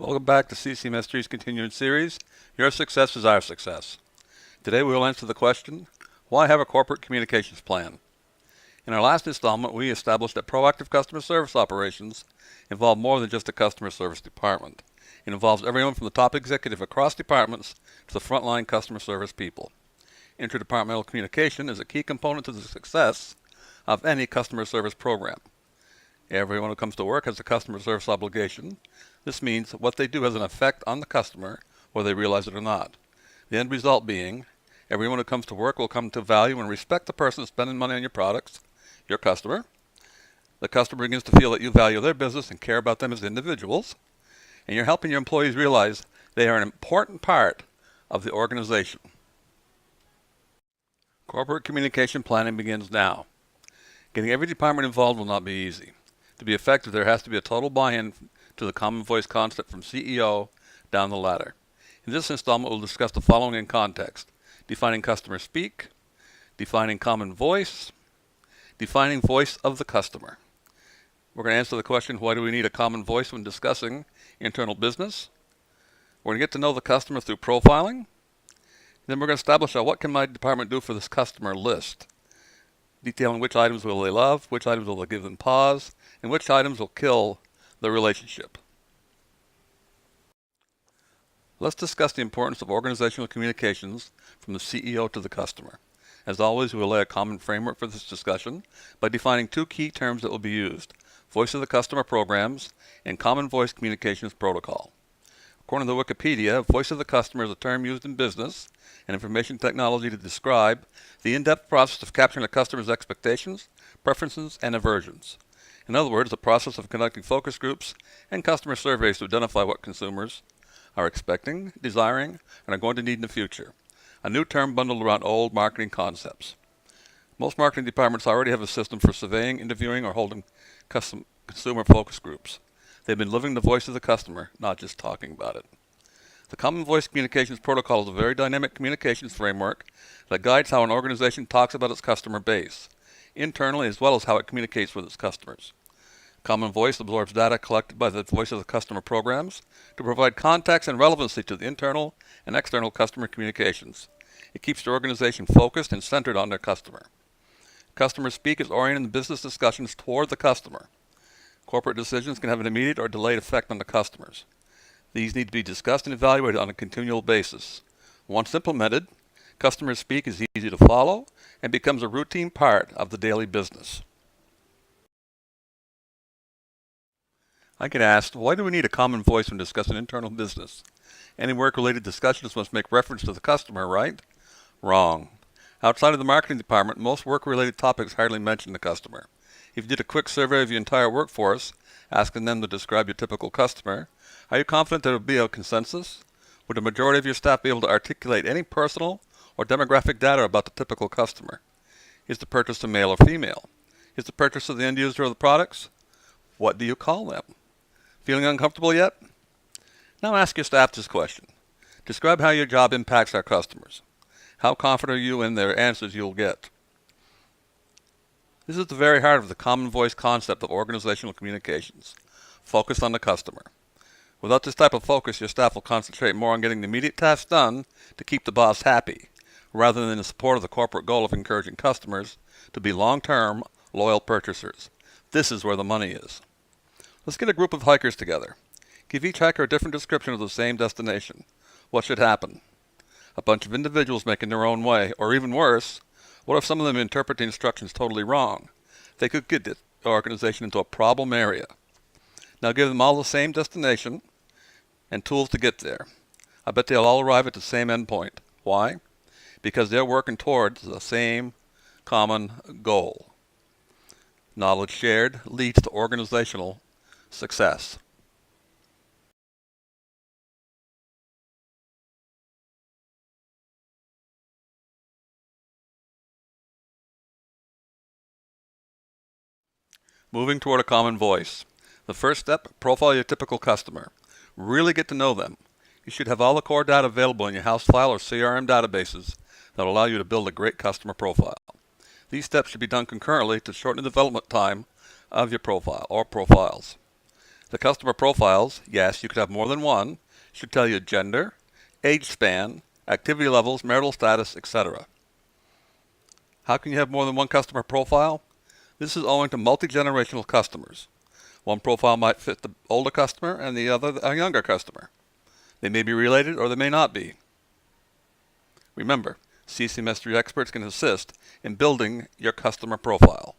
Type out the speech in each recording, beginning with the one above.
Welcome back to CCMS3's continuing series, Your Success is Our Success. Today we will answer the question, why have a corporate communications plan? In our last installment, we established that proactive customer service operations involve more than just a customer service department. It involves everyone from the top executive across departments to the frontline customer service people. Interdepartmental communication is a key component to the success of any customer service program. Everyone who comes to work has a customer service obligation. This means what they do has an effect on the customer, whether they realize it or not. The end result being, everyone who comes to work will come to value and respect the person spending money on your products, your customer. The customer begins to feel that you value their business and care about them as individuals. And you're helping your employees realize they are an important part of the organization. Corporate communication planning begins now. Getting every department involved will not be easy. To be effective, there has to be a total buy-in to the common voice concept from CEO down the ladder. In this installment, we'll discuss the following in context: defining customer speak, defining common voice, defining voice of the customer. We're going to answer the question, why do we need a common voice when discussing internal business? We're going to get to know the customer through profiling. Then we're going to establish what can my department do for this customer list, detailing which items will they love, which items will they give them pause, and which items will kill the relationship. Let's discuss the importance of organizational communications from the CEO to the customer. As always, we will lay a common framework for this discussion by defining two key terms that will be used: voice of the customer programs and common voice communications protocol. According to Wikipedia, voice of the customer is a term used in business and information technology to describe the in-depth process of capturing a customer's expectations, preferences, and aversions. In other words, the process of conducting focus groups and customer surveys to identify what consumers are expecting, desiring, and are going to need in the future. A new term bundled around old marketing concepts. Most marketing departments already have a system for surveying, interviewing, or holding consumer focus groups. They've been living the voice of the customer, not just talking about it. The Common Voice Communications Protocol is a very dynamic communications framework that guides how an organization talks about its customer base, internally as well as how it communicates with its customers. Common Voice absorbs data collected by the voice of the customer programs to provide context and relevancy to the internal and external customer communications. It keeps the organization focused and centered on their customer. Customer speak is oriented in business discussions toward the customer. Corporate decisions can have an immediate or delayed effect on the customers. These need to be discussed and evaluated on a continual basis. Once implemented, customer speak is easy to follow and becomes a routine part of the daily business. I get asked, why do we need a common voice when discussing internal business? Any work-related discussions must make reference to the customer, right? Wrong. Outside of the marketing department, most work-related topics hardly mention the customer. If you did a quick survey of your entire workforce, asking them to describe your typical customer, are you confident there would be a consensus? Would the majority of your staff be able to articulate any personal or demographic data about the typical customer? Is the purchaser male or female? Is the purchaser the end user of the products? What do you call them? Feeling uncomfortable yet? Now ask your staff this question. Describe how your job impacts our customers. How confident are you in their answers you'll get? This is the very heart of the common voice concept of organizational communications. Focus on the customer. Without this type of focus, your staff will concentrate more on getting the immediate tasks done to keep the boss happy, rather than in support of the corporate goal of encouraging customers to be long-term, loyal purchasers. This is where the money is. Let's get a group of hikers together. Give each hiker a different description of the same destination. What should happen? A bunch of individuals making their own way, or even worse, what if some of them interpret the instructions totally wrong? They could get the organization into a problem area. Now give them all the same destination and tools to get there. I bet they'll all arrive at the same endpoint. Why? Because they're working towards the same common goal. Knowledge shared leads to organizational success. Moving toward a common voice. The first step, profile your typical customer. Really get to know them. You should have all the core data available in your house file or CRM databases that will allow you to build a great customer profile. These steps should be done concurrently to shorten the development time of your profile or profiles. The customer profiles, yes, you could have more than one, should tell you gender, age span, activity levels, marital status, etc. How can you have more than one customer profile? This is owing to multi-generational customers. One profile might fit the older customer and the other a younger customer. They may be related or they may not be. Remember, CCMS3 experts can assist in building your customer profile.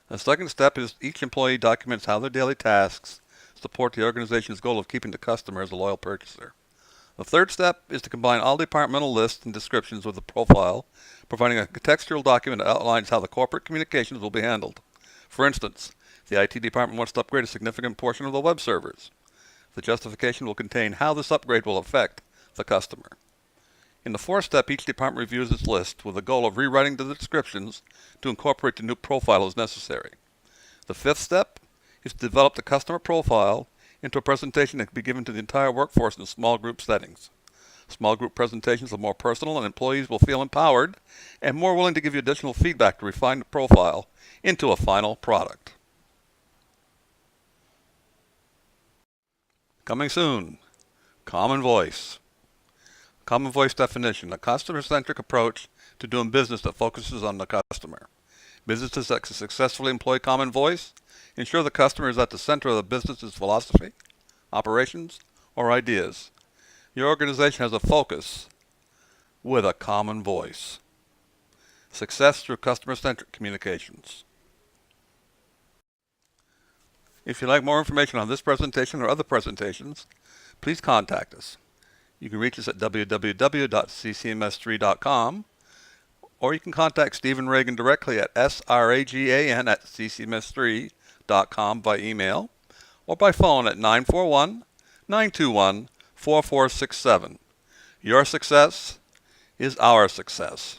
The second step is each employee documents how their daily tasks support the organization's goal of keeping the customer as a loyal purchaser. The third step is to combine all departmental lists and descriptions with the profile, providing a contextual document that outlines how the corporate communications will be handled. For instance, the IT department wants to upgrade a significant portion of the web servers. The justification will contain how this upgrade will affect the customer. In the fourth step, each department reviews its list with the goal of rewriting the descriptions to incorporate the new profile as necessary. The fifth step is to develop the customer profile into a presentation that can be given to the entire workforce in small group settings. Small group presentations are more personal and employees will feel empowered and more willing to give you additional feedback to refine the profile into a final product. Coming soon, Common Voice. Common Voice definition, a customer-centric approach to doing business that focuses on the customer. Businesses that successfully employ Common Voice ensure the customer is at the center of the business's philosophy, operations, or ideas. Your organization has a focus with a common voice. Success through customer-centric communications. If you'd like more information on this presentation or other presentations, please contact us. You can reach us at www.ccms3.com, or you can contact Stephen Reagan directly at sragan@ccms3.com by email, or by phone at 941-921-4467. Your success is our success.